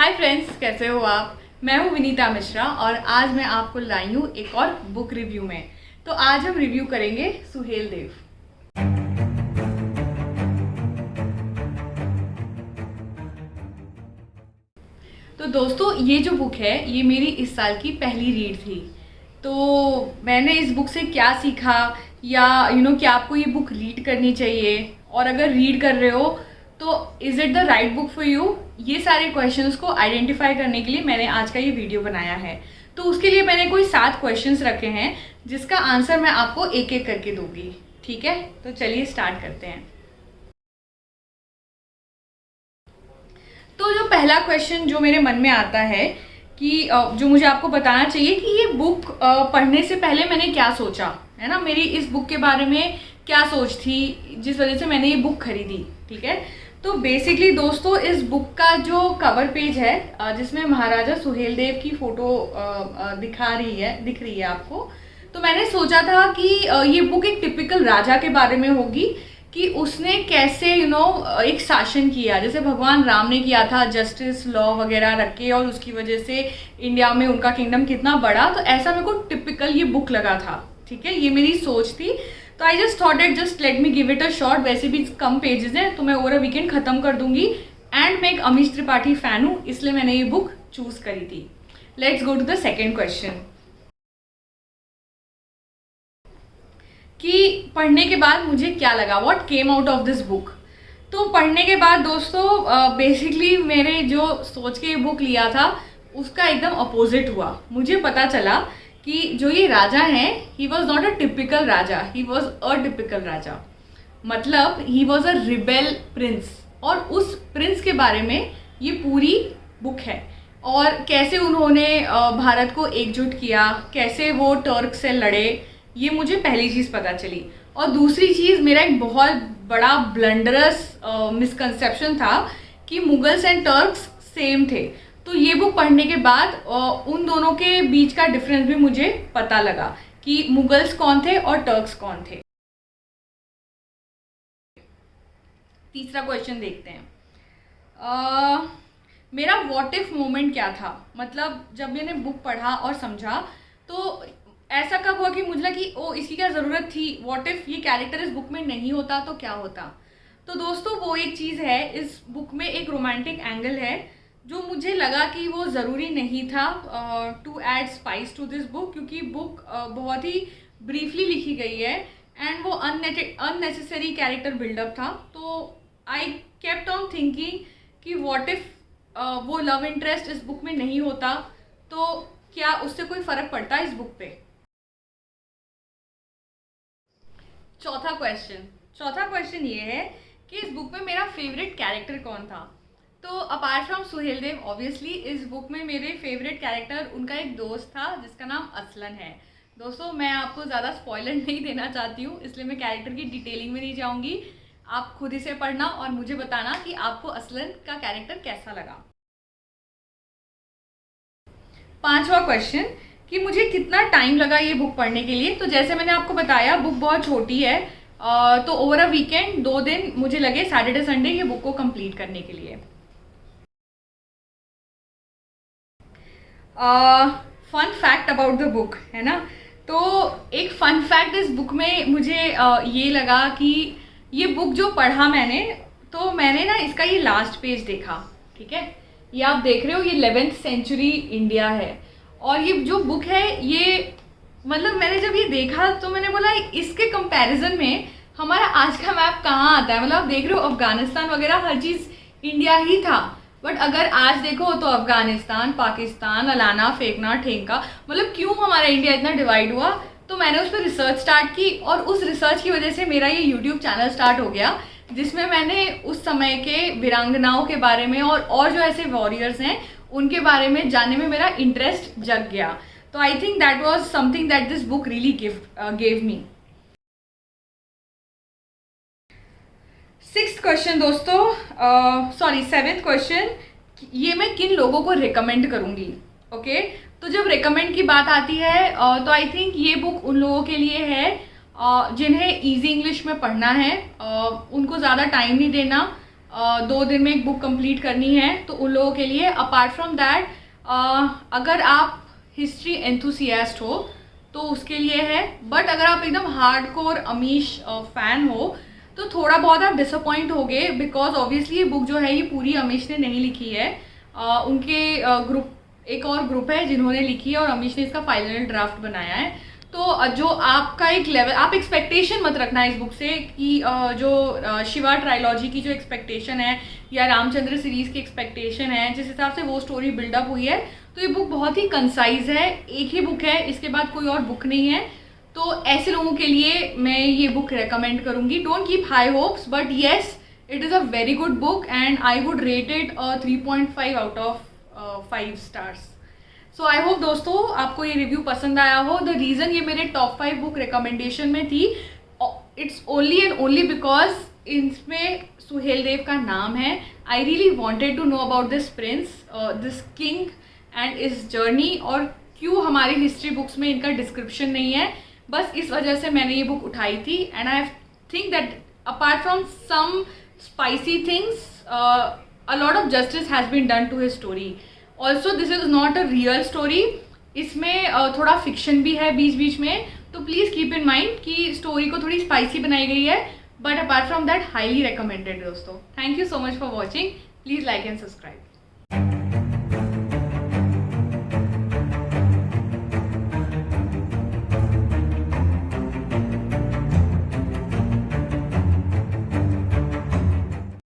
Hi friends, कैसे हो आप। मैं हूँ विनीता मिश्रा और आज मैं आपको लाई हूँ एक और बुक रिव्यू में। तो आज हम रिव्यू करेंगे सुहेल देव। तो दोस्तों, ये जो बुक है ये मेरी इस साल की पहली रीड थी। तो मैंने इस बुक से क्या सीखा या क्या आपको ये बुक रीड करनी चाहिए, और अगर रीड कर रहे हो तो is it the right book for you, ये सारे क्वेश्चंस को आइडेंटिफाई करने के लिए मैंने आज का ये वीडियो बनाया है। तो उसके लिए मैंने कोई 7 क्वेश्चंस रखे हैं जिसका आंसर मैं आपको एक एक करके दूंगी। ठीक है, तो चलिए स्टार्ट करते हैं। तो जो पहला क्वेश्चन जो मेरे मन में आता है कि जो मुझे आपको बताना चाहिए कि ये बुक पढ़ने से पहले मैंने क्या सोचा, है ना, मेरी इस बुक के बारे में क्या सोच थी जिस वजह से मैंने ये बुक खरीदी। ठीक है, तो बेसिकली दोस्तों, इस बुक का जो कवर पेज है जिसमें महाराजा सुहेल देव की फ़ोटो दिख रही है आपको। तो मैंने सोचा था कि ये बुक एक टिपिकल राजा के बारे में होगी कि उसने कैसे एक शासन किया, जैसे भगवान राम ने किया था, जस्टिस लॉ वगैरह रख के, और उसकी वजह से इंडिया में उनका किंगडम कितना बड़ा। तो ऐसा मेरे को टिपिकल ये बुक लगा था। ठीक है, ये मेरी सोच थी। तो I just thought it just let me give it a shot. वैसे भी कम पेजेस हैं तो मैं ओवर अ वीकेंड ख़त्म कर दूंगी। एंड मैं एक अमीश त्रिपाठी फ़ैन हूँ, इसलिए मैंने ये बुक चूज़ करी थी। Let's go to the second question कि पढ़ने के बाद मुझे क्या लगा, what came out of this book. तो पढ़ने के बाद दोस्तों बेसिकली मेरे जो सोच के बुक लिया था उसका एकदम अपोजिट हुआ। मुझे पता चला कि जो ये राजा हैं, he was not a typical raja, he was a typical raja. मतलब he was a rebel prince, और उस प्रिंस के बारे में ये पूरी बुक है। और कैसे उन्होंने भारत को एकजुट किया, कैसे वो टर्क से लड़े, ये मुझे पहली चीज़ पता चली। और दूसरी चीज़, मेरा एक बहुत बड़ा ब्लंडरस मिसकंसेप्शन था कि मुगल्स एंड टर्क्स सेम थे। तो ये बुक पढ़ने के बाद उन दोनों के बीच का डिफरेंस भी मुझे पता लगा कि मुगल्स कौन थे और टर्क्स कौन थे। तीसरा क्वेश्चन देखते हैं। मेरा व्हाट इफ मोमेंट क्या था। मतलब जब मैंने बुक पढ़ा और समझा तो ऐसा कब हुआ कि मुझे लगा कि ओ इसकी क्या ज़रूरत थी, व्हाट इफ ये कैरेक्टर इस बुक में नहीं होता तो क्या होता। तो दोस्तों वो एक चीज़ है, इस बुक में एक रोमांटिक एंगल है जो मुझे लगा कि वो ज़रूरी नहीं था to add spice to this book, क्योंकि बुक बहुत ही ब्रीफली लिखी गई है एंड वो अननेसेसरी कैरेक्टर बिल्डअप था। तो आई केप्ट ऑन थिंकिंग कि व्हाट इफ वो लव इंटरेस्ट इस बुक में नहीं होता तो क्या उससे कोई फ़र्क पड़ता इस बुक पे। चौथा क्वेश्चन ये है कि इस बुक में मेरा फेवरेट कैरेक्टर कौन था। तो apart from Suhel Dev obviously इस बुक में मेरे फेवरेट कैरेक्टर उनका एक दोस्त था जिसका नाम असलन है। दोस्तों मैं आपको ज़्यादा स्पॉइलर नहीं देना चाहती हूँ, इसलिए मैं कैरेक्टर की डिटेलिंग में नहीं जाऊँगी। आप खुद इसे पढ़ना और मुझे बताना कि आपको असलन का कैरेक्टर कैसा लगा। पांचवा क्वेश्चन कि मुझे कितना टाइम लगा ये बुक पढ़ने के लिए। तो जैसे मैंने आपको बताया बुक बहुत छोटी है, तो ओवर अ वीकेंड 2 दिन मुझे लगे, सैटरडे संडे, ये बुक को कंप्लीट करने के लिए। Fun fact about the book, है ना। तो एक फन फैक्ट इस बुक में मुझे ये लगा कि ये बुक जो पढ़ा मैंने, तो मैंने ना इसका ये लास्ट पेज देखा। ठीक है, ये आप देख रहे हो, ये 11th सेंचुरी इंडिया है। और ये जो बुक है ये, मतलब मैंने जब ये देखा तो मैंने बोला इसके कंपैरिजन में हमारा आज का मैप कहाँ आता है। मतलब आप देख रहे हो अफगानिस्तान वगैरह हर चीज़ इंडिया ही था, बट अगर आज देखो तो अफगानिस्तान, पाकिस्तान, अलाना, फेंकना, ठेंका, मतलब क्यों हमारा इंडिया इतना डिवाइड हुआ। तो मैंने उस पर रिसर्च स्टार्ट की और उस रिसर्च की वजह से मेरा ये यूट्यूब चैनल स्टार्ट हो गया जिसमें मैंने उस समय के वीरांगनाओं के बारे में और जो ऐसे वॉरियर्स हैं उनके बारे में जानने में मेरा इंटरेस्ट जग गया। तो आई think that was something that this book really gave me. Sixth question दोस्तों, सॉरी 7th क्वेश्चन, ये मैं किन लोगों को रिकमेंड करूँगी। ओके, तो जब रिकमेंड की बात आती है तो आई थिंक ये बुक उन लोगों के लिए है जिन्हें इजी इंग्लिश में पढ़ना है, उनको ज़्यादा टाइम नहीं देना, 2 दिन में एक बुक कंप्लीट करनी है, तो उन लोगों के लिए। अपार्ट फ्रॉम दैट अगर आप हिस्ट्री एंथुसियास्ट हो तो उसके लिए है, बट अगर आप एकदम हार्डकोर अमीश फ़ैन हो तो थोड़ा बहुत आप डिसअपॉइंट होगे, बिकॉज ऑब्वियसली ये बुक जो है ये पूरी अमीश ने नहीं लिखी है। उनके ग्रुप, एक और ग्रुप है जिन्होंने लिखी है, और अमीश ने इसका फाइनल ड्राफ्ट बनाया है। तो जो आपका एक लेवल, आप एक्सपेक्टेशन मत रखना इस बुक से कि जो शिवा ट्रायलॉजी की जो एक्सपेक्टेशन है या रामचंद्र सीरीज़ की एक्सपेक्टेशन है, जिस हिसाब से वो स्टोरी बिल्डअप हुई है, तो ये बुक बहुत ही कंसाइज है। एक ही बुक है, इसके बाद कोई और बुक नहीं है। तो ऐसे लोगों के लिए मैं ये बुक रेकमेंड करूँगी। Don't keep high hopes, but yes it is a very good book and I would rate it 3.5 out of 5 stars. So I hope दोस्तों आपको ये रिव्यू पसंद आया हो। द रीज़न ये मेरे टॉप 5 बुक रिकमेंडेशन में थी, it's only and only because इसमें सुहेल देव का नाम है। I really wanted to know about this prince, this king and इस जर्नी, और क्यों हमारी हिस्ट्री बुक्स में इनका डिस्क्रिप्शन नहीं है। बस इस वजह से मैंने ये बुक उठाई थी। And I think that apart from some spicy things, a lot of justice has been done to his story. Also this is not a real story, इसमें थोड़ा फिक्शन भी है बीच बीच में, तो प्लीज़ कीप इन माइंड कि story को थोड़ी स्पाइसी बनाई गई है, but apart from that highly recommended दोस्तों। Thank you so much for watching, please like and subscribe.